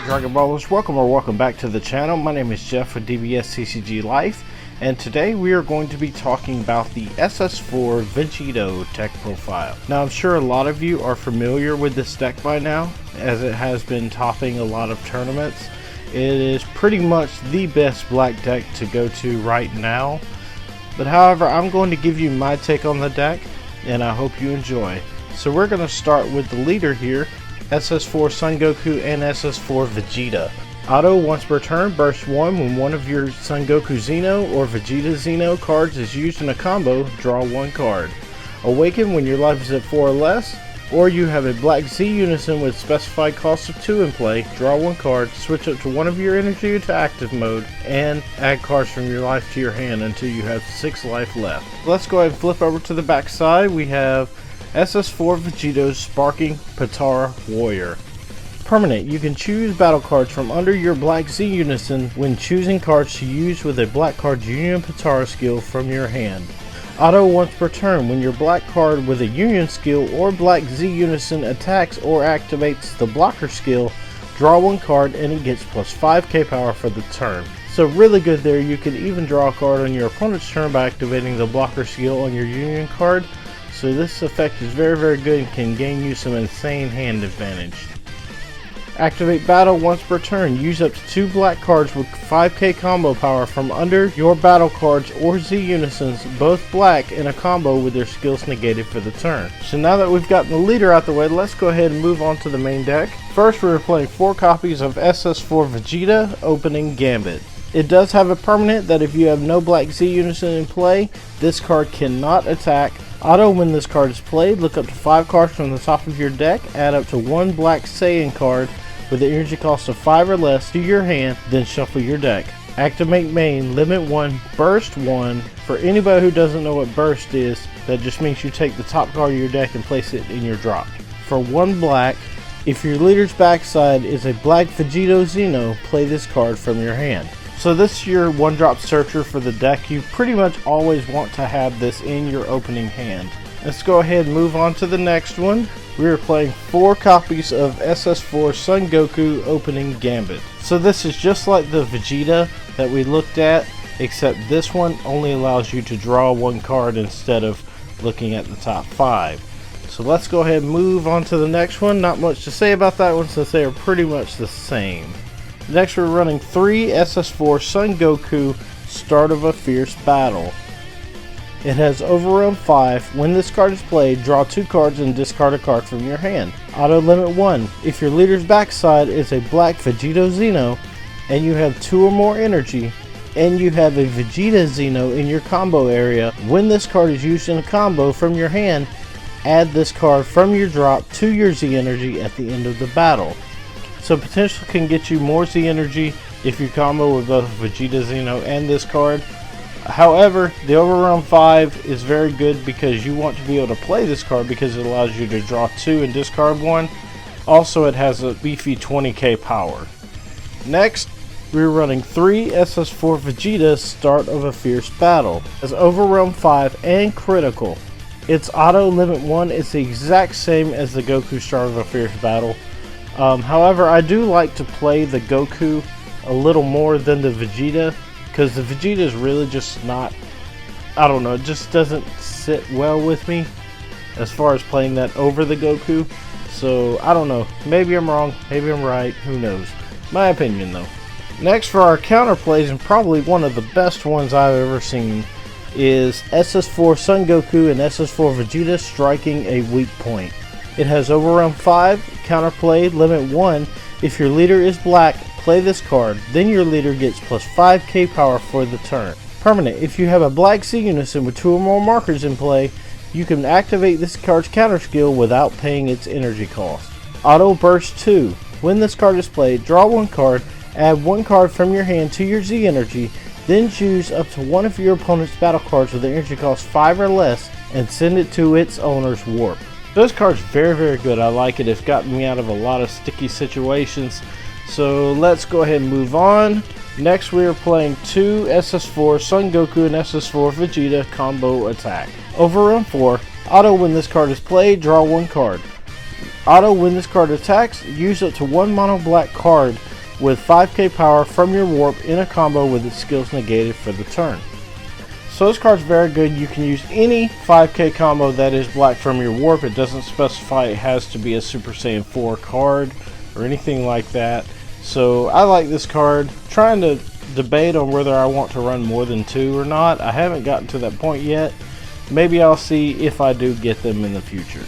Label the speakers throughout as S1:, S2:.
S1: Dragon Ballers, welcome back to the channel. My name is Jeff with DBS CCG Life, and today we are going to be talking about the SS4 Vegito deck profile. Now, I'm sure a lot of you are familiar with this deck by now, as it has been topping a lot of tournaments. It is pretty much the best black deck to go to right now, but however, I'm going to give you my take on the deck, and I hope you enjoy. So we're going to start with the leader here, SS4 Son Goku and SS4 Vegeta. Auto once per turn, burst 1 when one of your Son Goku Xeno or Vegeta Xeno cards is used in a combo, draw 1 card. Awaken when your life is at 4 or less, or you have a black Z unison with specified cost of 2 in play, draw 1 card, switch up to one of your energy to active mode, and add cards from your life to your hand until you have 6 life left. Let's go ahead and flip over to the back side. We have SS4 Vegito's Sparking Potara Warrior. Permanent, you can choose battle cards from under your black Z unison when choosing cards to use with a black card Union Potara skill from your hand. Auto once per turn, when your black card with a Union skill or black Z unison attacks or activates the blocker skill, draw 1 card and it gets plus 5k power for the turn. So really good there. You can even draw a card on your opponent's turn by activating the blocker skill on your Union card. So this effect is very good and can gain you some insane hand advantage. Activate battle once per turn. Use up to 2 black cards with 5k combo power from under your battle cards or Z unisons, both black, in a combo with their skills negated for the turn. So now that we've gotten the leader out the way, let's go ahead and move on to the main deck. First, we're playing 4 copies of SS4 Vegeta Opening Gambit. It does have a permanent that if you have no black Z unison in play, this card cannot attack. Auto, when this card is played, look up to 5 cards from the top of your deck, add up to 1 black Saiyan card with the energy cost of 5 or less to your hand, then shuffle your deck. Activate main, limit 1, burst 1. For anybody who doesn't know what burst is, that just means you take the top card of your deck and place it in your drop. For 1 black, if your leader's backside is a black Vegito Xeno, play this card from your hand. So this is your 1-drop searcher for the deck. You pretty much always want to have this in your opening hand. Let's go ahead and move on to the next one. We are playing 4 copies of SS4 Son Goku Opening Gambit. So this is just like the Vegeta that we looked at, except this one only allows you to draw 1 card instead of looking at the top 5. So let's go ahead and move on to the next one. Not much to say about that one since they are pretty much the same. Next, we're running 3 SS4 Son Goku Start of a Fierce Battle. It has Overrun 5. When this card is played, draw 2 cards and discard a card from your hand. Auto limit 1. If your leader's backside is a black Vegito Xeno and you have 2 or more energy, and you have a Vegeta Xeno in your combo area, when this card is used in a combo from your hand, add this card from your drop to your Z energy at the end of the battle. So potential can get you more Z energy if you combo with both Vegeta Xeno and this card. However, the Overrun 5 is very good because you want to be able to play this card because it allows you to draw 2 and discard 1. Also, it has a beefy 20k power. Next, we're running 3 SS4 Vegeta Start of a Fierce Battle. As Overrun 5 and Critical. Its auto limit 1 is the exact same as the Goku Start of a Fierce Battle. However, I do like to play the Goku a little more than the Vegeta, because the Vegeta is really just not, I don't know, it just doesn't sit well with me as far as playing that over the Goku. So I don't know, maybe I'm wrong, maybe I'm right, who knows. My opinion though. Next, for our counterplays, and probably one of the best ones I've ever seen, is SS4 Son Goku and SS4 Vegeta Striking a Weak Point. It has Overrun 5, counterplay, limit 1. If your leader is black, play this card, then your leader gets plus 5k power for the turn. Permanent, if you have a black Z unison with 2 or more markers in play, you can activate this card's counter skill without paying its energy cost. Auto burst 2. When this card is played, draw 1 card, add 1 card from your hand to your Z energy, then choose up to one of your opponent's battle cards with an energy cost 5 or less and send it to its owner's warp. This card's very good. I like it. It's gotten me out of a lot of sticky situations. So let's go ahead and move on. Next, we are playing 2 SS4 Son Goku and SS4 Vegeta combo attack. Overrun 4. Auto, when this card is played, draw 1 card. Auto, when this card attacks, use up to 1 mono black card with 5k power from your warp in a combo with its skills negated for the turn. So this card's very good. You can use any 5k combo that is black from your warp. It doesn't specify it has to be a Super Saiyan 4 card or anything like that. So I like this card. Trying to debate on whether I want to run more than 2 or not. I haven't gotten to that point yet. Maybe I'll see if I do get them in the future.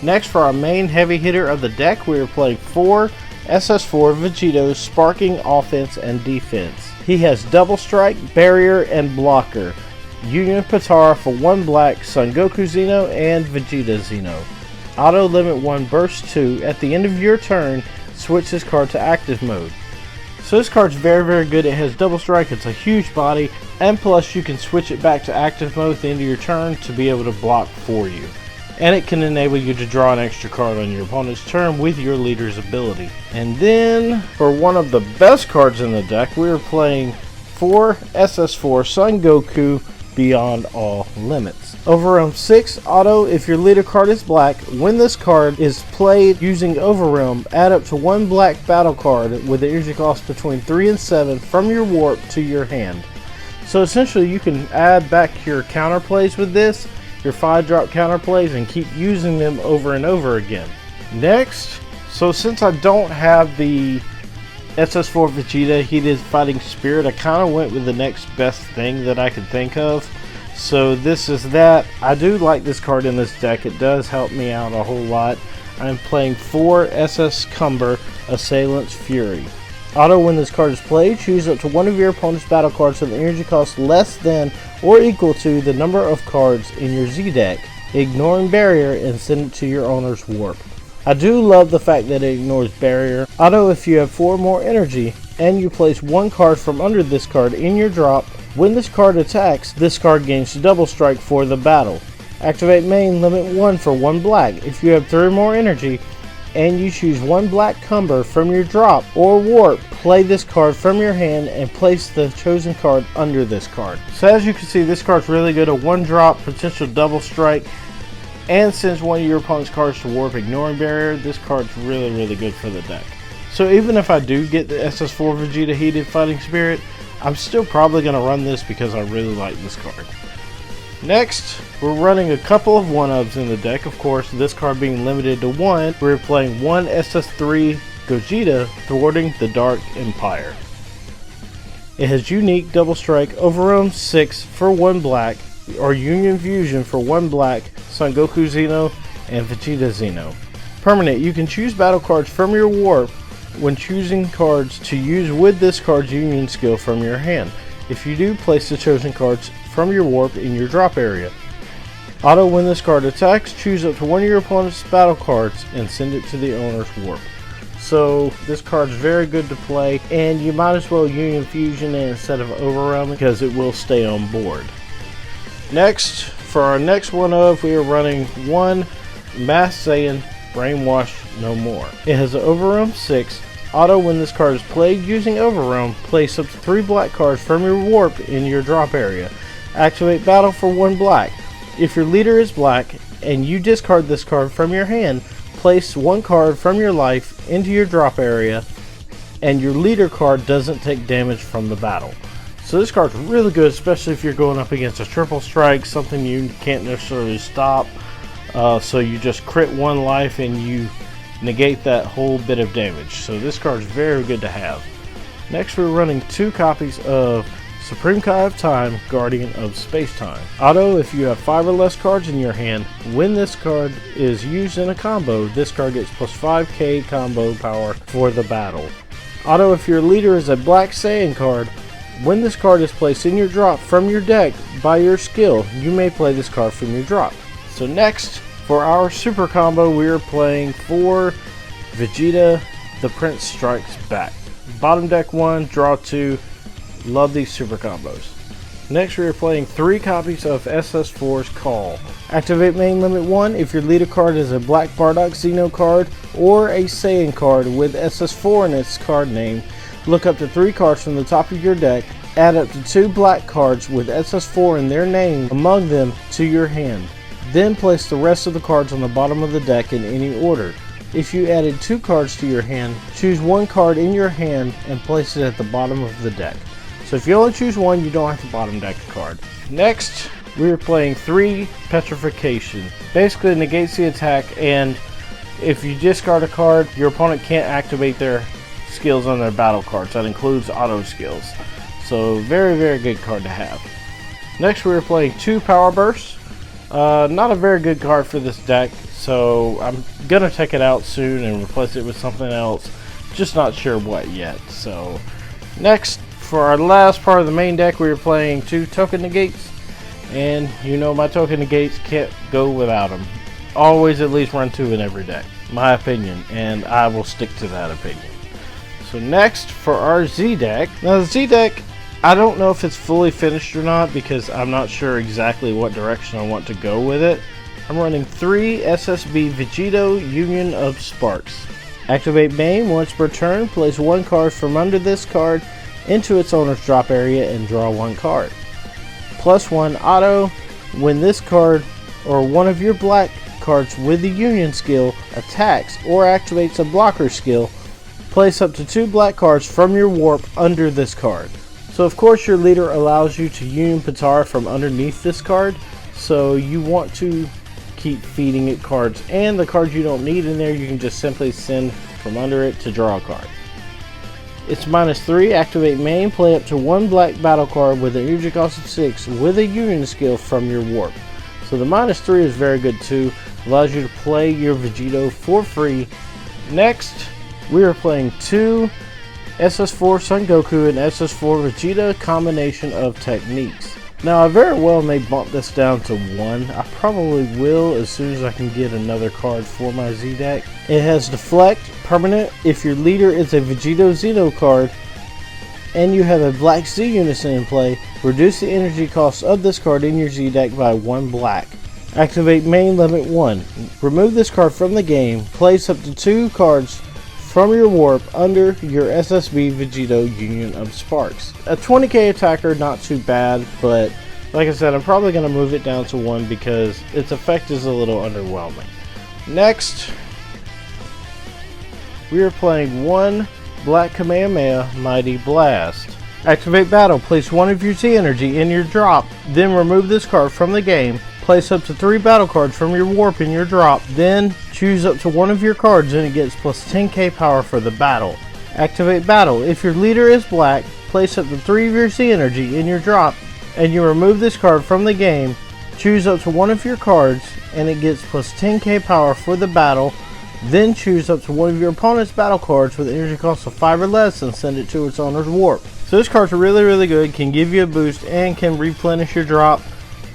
S1: Next, for our main heavy hitter of the deck, we are playing 4 SS4 Vegitos, sparking offense and defense. He has double strike, barrier, and blocker. Union Potara for 1 black, Son Goku Xeno, and Vegeta Xeno. Auto limit 1, burst 2. At the end of your turn, switch this card to active mode. So this card's very good. It has double strike, it's a huge body, and plus you can switch it back to active mode at the end of your turn to be able to block for you. And it can enable you to draw an extra card on your opponent's turn with your leader's ability. And then, for one of the best cards in the deck, we are playing 4 SS4 Son Goku Beyond All Limits. Overrealm 6 auto, if your leader card is black, when this card is played using Overrealm, add up to 1 black battle card with the energy cost between 3 and 7 from your warp to your hand. So essentially you can add back your counterplays with this, your 5-drop counterplays, and keep using them over and over again. Next, so since I don't have the SS4 Vegeta Heated Fighting Spirit, I kind of went with the next best thing that I could think of. So this is that. I do like this card in this deck. It does help me out a whole lot. I'm playing 4 SS Cumber Assailant's Fury. Auto, when this card is played, choose up to one of your opponent's battle cards with an energy cost less than or equal to the number of cards in your Z deck, ignoring barrier, and send it to your owner's warp. I do love the fact that it ignores barrier. Auto, if you have 4 more energy and you place 1 card from under this card in your drop, when this card attacks, this card gains double strike for the battle. Activate main, limit 1 for 1 black. If you have 3 more energy and you choose 1 black Cumber from your drop or warp, play this card from your hand and place the chosen card under this card. So as you can see, this card's really good. A 1-drop potential double strike, and sends one of your opponent's cards to warp, ignoring barrier. This card's really good for the deck. So even if I do get the SS4 Vegeta Heated Fighting Spirit, I'm still probably going to run this because I really like this card. Next, we're running a couple of 1-ups in the deck. Of course, this card being limited to 1, we're playing 1 SS3 Gogeta, Thwarting the Dark Empire. It has unique double strike, Overrealm 6 for 1 black, or Union Fusion for 1 black, Son Goku Xeno, and Vegeta Xeno. Permanent, you can choose battle cards from your warp when choosing cards to use with this card's Union skill from your hand. If you do, place the chosen cards from your warp in your drop area. Auto, when this card attacks, choose up to one of your opponent's battle cards and send it to the owner's warp. So this card's very good to play, and you might as well Union Fusion it instead of Overwhelming because it will stay on board. Next, for our next 1-of, we are running 1 Mass Saiyan Brainwash No More. It has an Overrealm 6. Auto, when this card is played using Overrealm, place up to 3 black cards from your warp in your drop area. Activate battle for 1 black. If your leader is black and you discard this card from your hand, place 1 card from your life into your drop area, and your leader card doesn't take damage from the battle. So this card's really good, especially if you're going up against a triple strike, something you can't necessarily stop. So you just crit 1 life and you negate that whole bit of damage. So this card's very good to have. Next, we're running 2 copies of Supreme Kai of Time, Guardian of Space-Time. Auto, if you have 5 or less cards in your hand, when this card is used in a combo, this card gets plus 5k combo power for the battle. Auto, if your leader is a Black Saiyan card, when this card is placed in your drop from your deck by your skill, you may play this card from your drop. So next, for our super combo, we are playing 4 Vegeta, the Prince Strikes Back. Bottom deck 1, draw 2. Love these super combos. Next, we are playing 3 copies of SS4's Call. Activate main, limit 1 if your leader card is a Black Bardock Xeno card or a Saiyan card with SS4 in its card name. Look up to 3 cards from the top of your deck. Add up to 2 black cards with SS4 in their name among them to your hand. Then place the rest of the cards on the bottom of the deck in any order. if you added 2 cards to your hand, choose 1 card in your hand and place it at the bottom of the deck. So if you only choose 1, you don't have to bottom deck a card. Next, we are playing 3 Petrification. Basically, it negates the attack, and if you discard a card, your opponent can't activate their skills on their battle cards. That includes auto skills. So very, very good card to have. Next, we are playing 2 Power Bursts. Not a very good card for this deck, so I'm gonna take it out soon and replace it with something else. Just not sure what yet. So next, for our last part of the main deck, we are playing 2 Token Negates, and you know my Token Negates can't go without them. Always at least run 2 in every deck, my opinion, and I will stick to that opinion. So next, for our Z deck. Now the Z deck, I don't know if it's fully finished or not because I'm not sure exactly what direction I want to go with it. I'm running 3 SSB Vegito Union of Sparks. Activate main. Once per turn, place 1 card from under this card into its owner's drop area and draw 1 card. +1 auto. When this card or one of your black cards with the Union skill attacks or activates a blocker skill, place up to 2 black cards from your warp under this card. So of course your leader allows you to Union Patara from underneath this card, so you want to keep feeding it cards, and the cards you don't need in there you can just simply send from under it to draw a card. It's -3, activate main, play up to 1 black battle card with an energy cost of 6 with a Union skill from your warp. So the -3 is very good too, allows you to play your Vegito for free. Next, we are playing 2 SS4 Son Goku and SS4 Vegeta combination of techniques. Now I very well may bump this down to 1. I probably will as soon as I can get another card for my Z deck. It has Deflect, permanent. If your leader is a Vegito Xeno card and you have a black Z unison in play, reduce the energy cost of this card in your Z deck by 1 black. Activate main, limit 1. Remove this card from the game. Place up to 2 cards from your warp under your SSB Vegito Union of Sparks. A 20k attacker, not too bad, but like I said, I'm probably going to move it down to 1 because its effect is a little underwhelming. Next, we are playing 1 Black Kamehameha Mighty Blast. Activate battle, place 1 of your Z energy in your drop, then remove this card from the game. Place up to 3 battle cards from your warp in your drop, then choose up to 1 of your cards and it gets plus 10k power for the battle. Activate battle. If your leader is black, place up to 3 of your Z energy in your drop and you remove this card from the game. Choose up to 1 of your cards and it gets plus 10k power for the battle. Then choose up to 1 of your opponent's battle cards with an energy cost of 5 or less and send it to its owner's warp. So this card's really good, can give you a boost and can replenish your drop,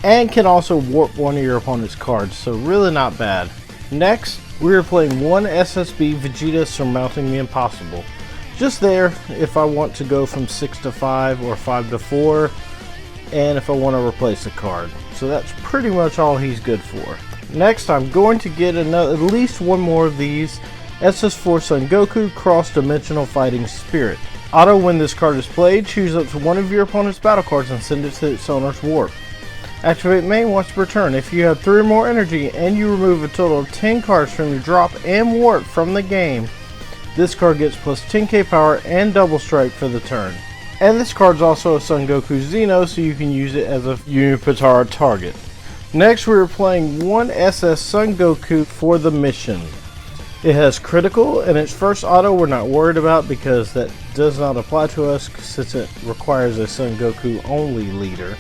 S1: and can also warp 1 of your opponent's cards, so really not bad. Next, we are playing 1 SSB Vegeta Surmounting the Impossible. Just there if I want to go from 6 to 5 or 5 to 4, and if I want to replace a card. So that's pretty much all he's good for. Next, I'm going to get at least 1 more of these SS4 Son Goku Cross Dimensional Fighting Spirit. Auto, when this card is played, choose up to 1 of your opponent's battle cards and send it to its owner's warp. Activate main once per turn. If you have 3 or more energy and you remove a total of 10 cards from your drop and warp from the game, this card gets plus 10k power and double strike for the turn. And this card's also a Son Goku Xeno, so you can use it as a Union Patara target. Next, we are playing 1 SS Son Goku for the mission. It has critical, and its first auto we're not worried about because that does not apply to us since it requires a Son Goku only leader.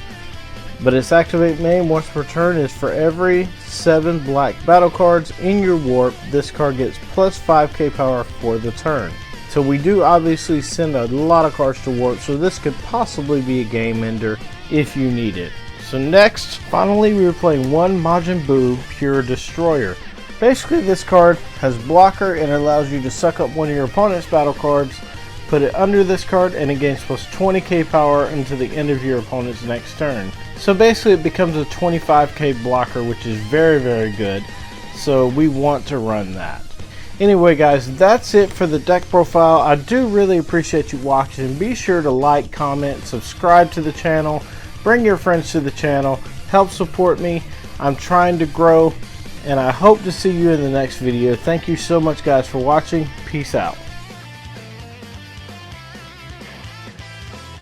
S1: But its activate main once per turn is for every 7 black battle cards in your warp, this card gets plus 5k power for the turn. So we do obviously send a lot of cards to warp, so this could possibly be a game ender if you need it. So next, finally, we are playing 1 Majin Buu Pure Destroyer. Basically, this card has blocker and allows you to suck up 1 of your opponent's battle cards, put it under this card, and it gains plus 20k power until the end of your opponent's next turn. So basically it becomes a 25k blocker, which is very good, so we want to run that. Anyway guys, that's it for the deck profile. I do really appreciate you watching. Be sure to like, comment, subscribe to the channel, bring your friends to the channel, help support me. I'm trying to grow, and I hope to see you in the next video. Thank you so much guys for watching. Peace out.